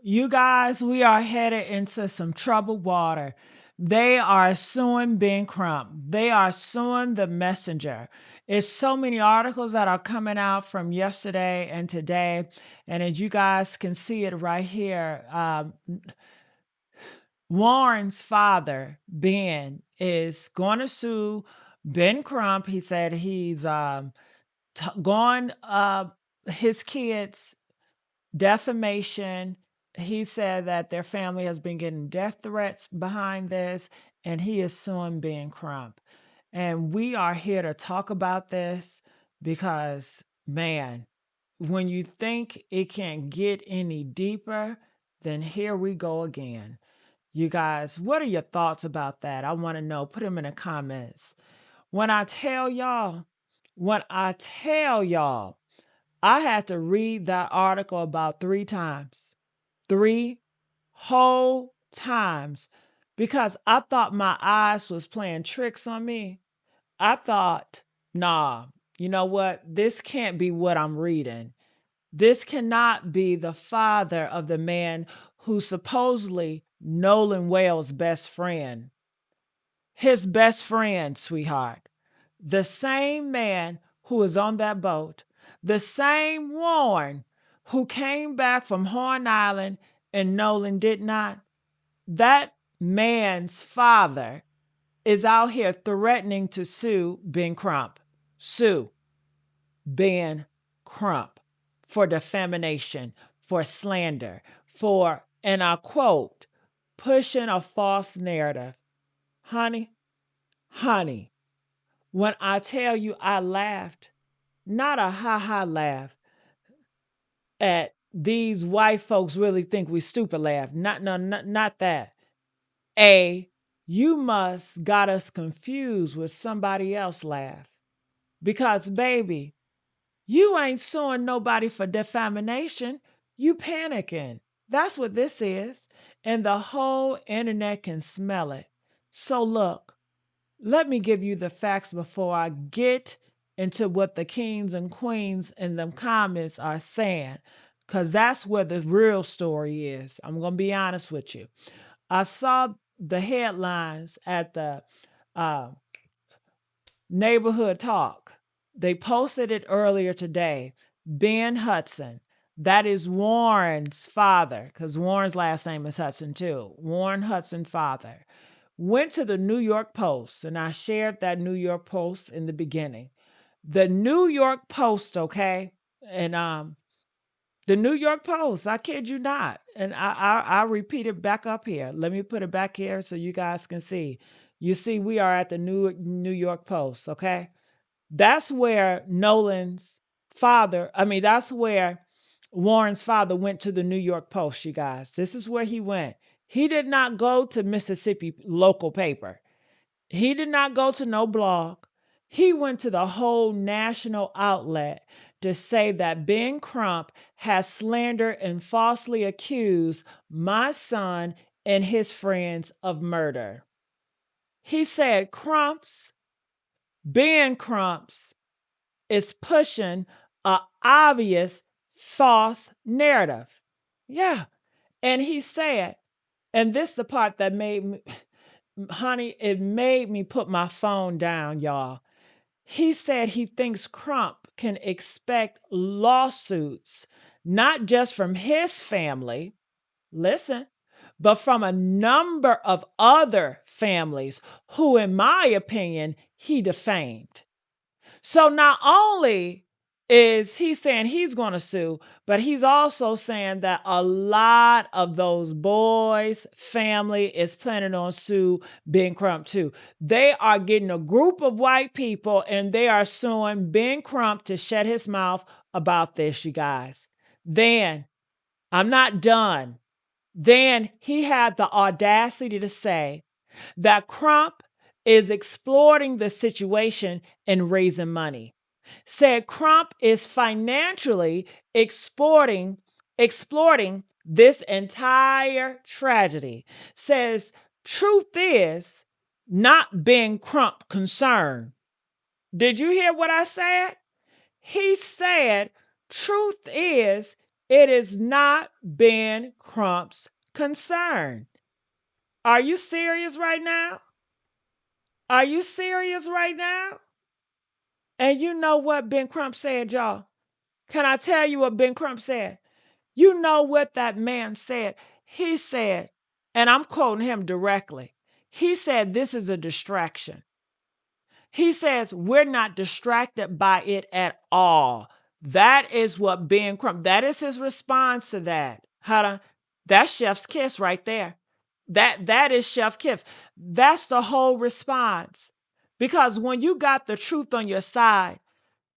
You guys, we are headed into some troubled water. They are suing Ben Crump. They are suing the messenger. It's so many articles that are coming out from yesterday and today. And as you guys can see it right here, Warren's father, Ben, is going to sue Ben Crump. He said he's gone his kids defamation. He said that their family has been getting death threats behind this, and he is suing Ben Crump. And we are here to talk about this because, man, when you think it can't get any deeper, then here we go again. You guys, what are your thoughts about that? I want to know. Put them in the comments. When I tell y'all, when I tell y'all, I had to read that article about 3 times, 3 whole times, because I thought my eyes was playing tricks on me. I thought, nah, you know what? This can't be what I'm reading. This cannot be the father of the man who's supposedly Nolan Wales' best friend. His best friend, sweetheart. The same man who was on that boat. The same Warren who came back from Horn Island and Nolan did not. That man's father is out here threatening to sue Ben Crump. Sue Ben Crump for defamation, for slander, for, and I quote, pushing a false narrative. Honey, when I tell you I laughed, not a ha-ha laugh at these white folks really think we stupid laugh. Not that. You must got us confused with somebody else laugh. Because, baby, you ain't suing nobody for defamation. You panicking. That's what this is. And the whole internet can smell it. So look, let me give you the facts before I get into what the kings and queens in them comments are saying, because that's where the real story is. I'm going to be honest with you. I saw the headlines at the neighborhood talk. They posted it earlier today. Ben Hudson, that is Warren's father, because Warren's last name is Hudson too. Warren Hudson father went to the New York Post, and I shared that New York Post in the beginning. The New York Post, okay? And the New York Post, I kid you not. And I repeat it back up here. Let me put it back here so you guys can see. You see, we are at the New York Post, okay? That's where that's where Warren's father went to the New York Post, you guys. This is where he went. He did not go to Mississippi local paper. He did not go to no blog. He went to the whole national outlet to say that Ben Crump has slandered and falsely accused my son and his friends of murder. He said Ben Crump's is pushing an obvious false narrative. Yeah. And he said, and this is the part that made me, honey, it made me put my phone down, y'all. He said he thinks Crump can expect lawsuits, not just from his family, listen, but from a number of other families who, in my opinion, he defamed. So not only is he saying he's going to sue, but he's also saying that a lot of those boys' family is planning on sue Ben Crump too. They are getting a group of white people and they are suing Ben Crump to shut his mouth about this, you guys. Then, I'm not done. Then he had the audacity to say that Crump is exploiting the situation and raising money. Said Crump is financially exploiting this entire tragedy. Says truth is not Ben Crump concerned. Did you hear what I said? He said truth is It is not Ben Crump's concern. Are you serious right now? Are you serious right now? And you know what Ben Crump said, y'all? Can I tell you what Ben Crump said? You know what that man said? He said, and I'm quoting him directly, he said, this is a distraction. He says, we're not distracted by it at all. That is what Ben Crump, that is his response to that. That's chef's kiss right there. That is chef kiss. That's the whole response. Because when you got the truth on your side,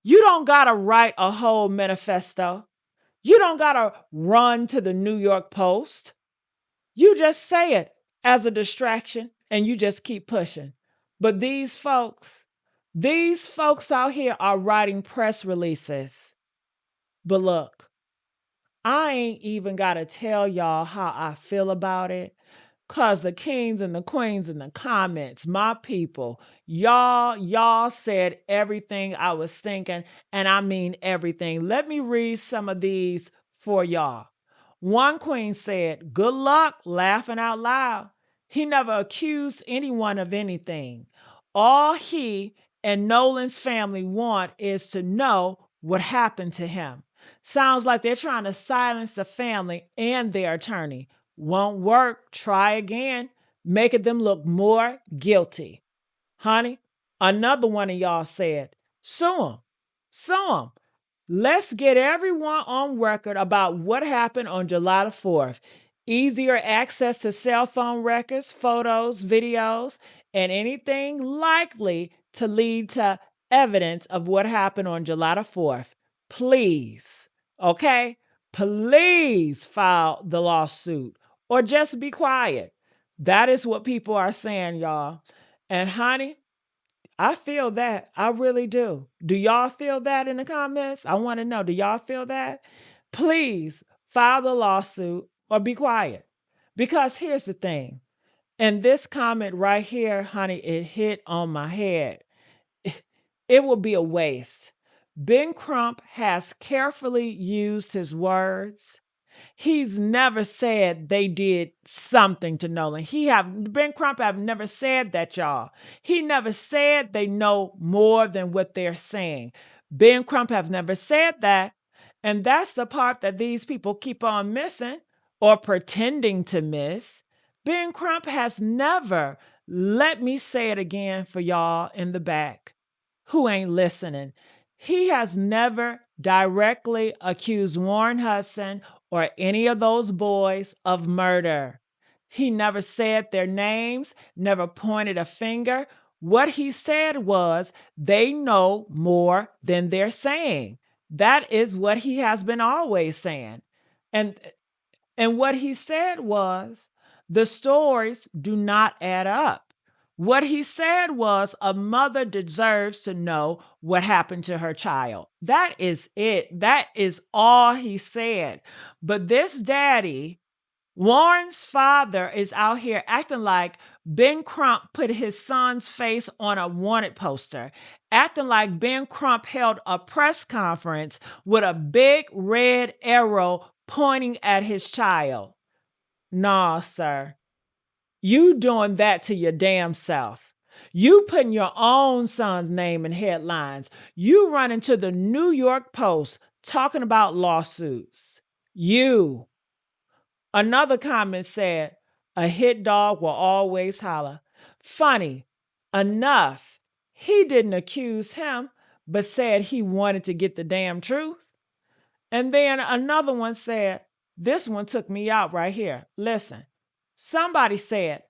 you don't got to write a whole manifesto. You don't got to run to the New York Post. You just say it as a distraction and you just keep pushing. But these folks out here are writing press releases. But look, I ain't even got to tell y'all how I feel about it. Cause the kings and the queens in the comments, my people, y'all said everything I was thinking, and I mean everything. Let me read some of these for y'all. One queen said, good luck laughing out loud. He never accused anyone of anything. All he and Nolan's family want is to know what happened to him. Sounds like they're trying to silence the family and their attorney. Won't work. Try again. Making them look more guilty. Honey, another one of y'all said, sue him. Sue him. Let's get everyone on record about what happened on July the 4th. Easier access to cell phone records, photos, videos, and anything likely to lead to evidence of what happened on July the 4th. Please, okay? Please file the lawsuit or just be quiet. That is what people are saying, y'all. And honey, I feel that. I really do. Do y'all feel that in the comments? I want to know. Do y'all feel that? Please file the lawsuit or be quiet. Because here's the thing. And this comment right here, honey, it hit on my head. It will be a waste. Ben Crump has carefully used his words. He's never said they did something to Nolan. Ben Crump have never said that, y'all. He never said they know more than what they're saying. Ben Crump have never said that. And that's the part that these people keep on missing or pretending to miss. Ben Crump has never, let me say it again for y'all in the back who ain't listening. He has never directly accused Warren Hudson or any of those boys of murder. He never said their names, never pointed a finger. What he said was, they know more than they're saying. That is what he has been always saying. And what he said was, the stories do not add up. What he said was, a mother deserves to know what happened to her child. That is it. That is all he said. But this daddy, Warren's father, is out here acting like Ben Crump put his son's face on a wanted poster, acting like Ben Crump held a press conference with a big red arrow pointing at his child. Nah, sir. You doing that to your damn self. You putting your own son's name in headlines. You running to the New York Post talking about lawsuits. You. Another comment said, a hit dog will always holler. Funny enough, he didn't accuse him, but said he wanted to get the damn truth. And then another one said, this one took me out right here. Listen. Somebody said,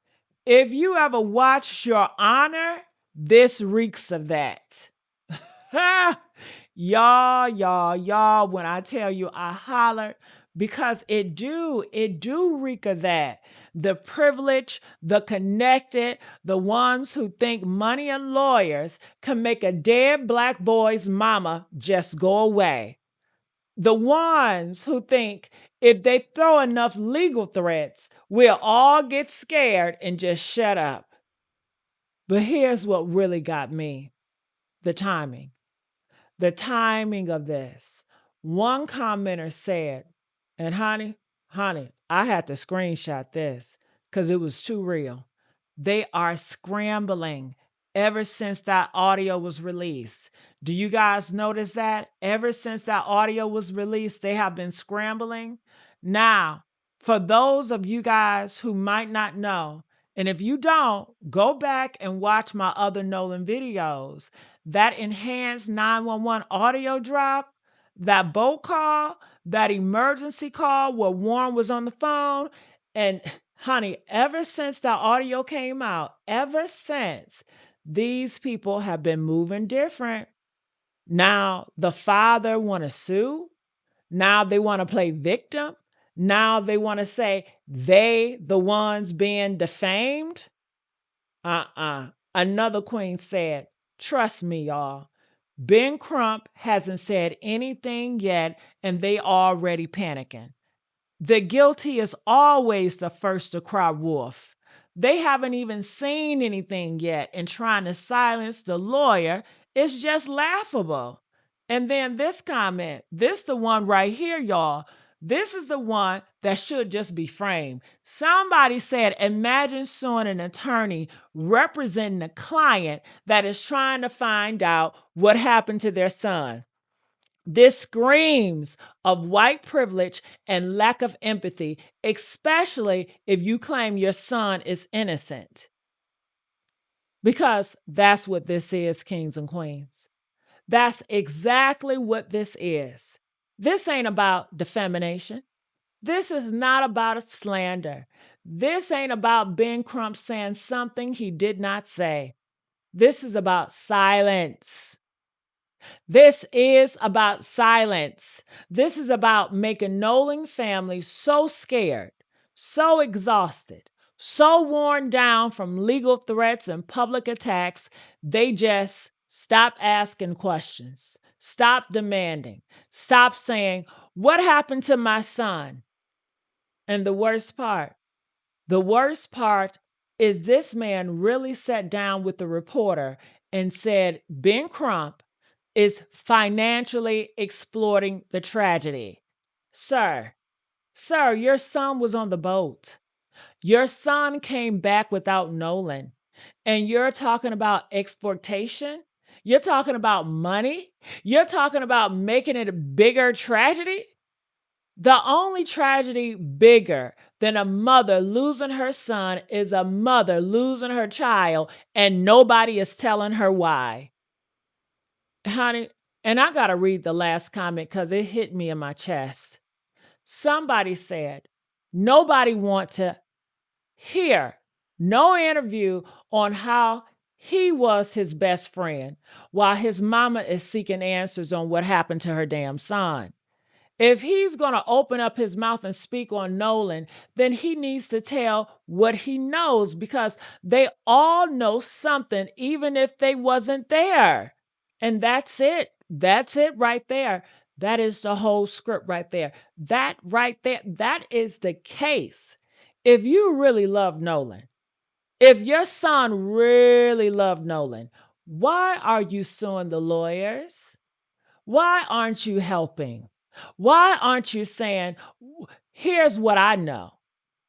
if you ever watch Your Honor, this reeks of that. Y'all, when I tell you I hollered, because it do reek of that. The privileged, the connected, the ones who think money and lawyers can make a dead black boy's mama just go away. The ones who think if they throw enough legal threats, we'll all get scared and just shut up. But here's what really got me. The timing. The timing of this. One commenter said, And honey, I had to screenshot this because it was too real. They are scrambling ever since that audio was released. Do you guys notice that? Ever since that audio was released, they have been scrambling. Now, for those of you guys who might not know, and if you don't, go back and watch my other Nolan videos. That enhanced 911 audio drop, that boat call, that emergency call where Warren was on the phone. And honey, ever since that audio came out, ever since, these people have been moving different. Now the father want to sue. Now they want to play victim. Now they want to say they the ones being defamed. Another queen said, trust me, y'all. Ben Crump hasn't said anything yet, and they already panicking. The guilty is always the first to cry wolf. They haven't even seen anything yet, and trying to silence the lawyer is just laughable. And then this comment, this the one right here, y'all. This is the one that should just be framed. Somebody said, imagine suing an attorney representing a client that is trying to find out what happened to their son. This screams of white privilege and lack of empathy, especially if you claim your son is innocent. Because that's what this is, kings and queens. That's exactly what this is. This ain't about defamation. This is not about a slander. This ain't about Ben Crump saying something he did not say. This is about silence. This is about silence. This is about making Nolan family so scared, so exhausted, so worn down from legal threats and public attacks, they just stop asking questions, stop demanding, stop saying, what happened to my son? And the worst part is this man really sat down with the reporter and said, Ben Crump is financially exploiting the tragedy. Sir, your son was on the boat. Your son came back without Nolan. And you're talking about exploitation? You're talking about money? You're talking about making it a bigger tragedy? The only tragedy bigger than a mother losing her son is a mother losing her child, and nobody is telling her why. Honey, and I got to read the last comment because it hit me in my chest. Somebody said, nobody want to hear no interview on how he was his best friend while his mama is seeking answers on what happened to her damn son. If he's going to open up his mouth and speak on Nolan, then he needs to tell what he knows because they all know something, even if they wasn't there. And that's it. That's it right there. That is the whole script right there. That right there, that is the case. If you really love Nolan, if your son really loved Nolan, why are you suing the lawyers? Why aren't you helping? Why aren't you saying, here's what I know.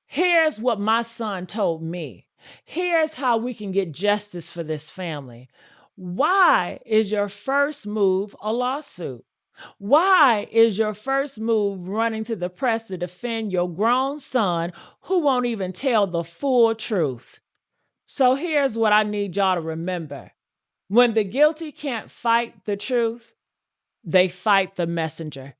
Here's what my son told me. Here's how we can get justice for this family. Why is your first move a lawsuit? Why is your first move running to the press to defend your grown son who won't even tell the full truth? So here's what I need y'all to remember. When the guilty can't fight the truth, they fight the messenger.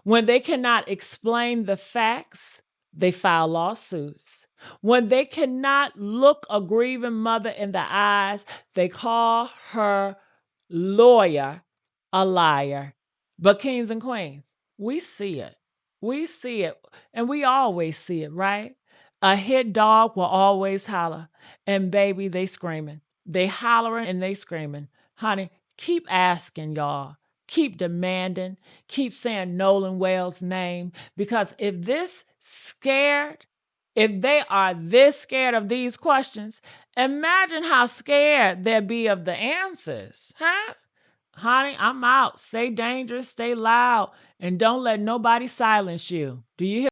When they cannot explain the facts, they file lawsuits. When they cannot look a grieving mother in the eyes, they call her lawyer a liar. But kings and queens, we see it. We see it, and we always see it, right? A hit dog will always holler, and baby, they screaming. They hollering and they screaming. Honey, keep asking, y'all. Keep demanding, keep saying Nolan Wales' name, because if they are this scared of these questions, imagine how scared they'll be of the answers, huh? honey, I'm out. Stay dangerous, stay loud, and don't let nobody silence you. Do you hear?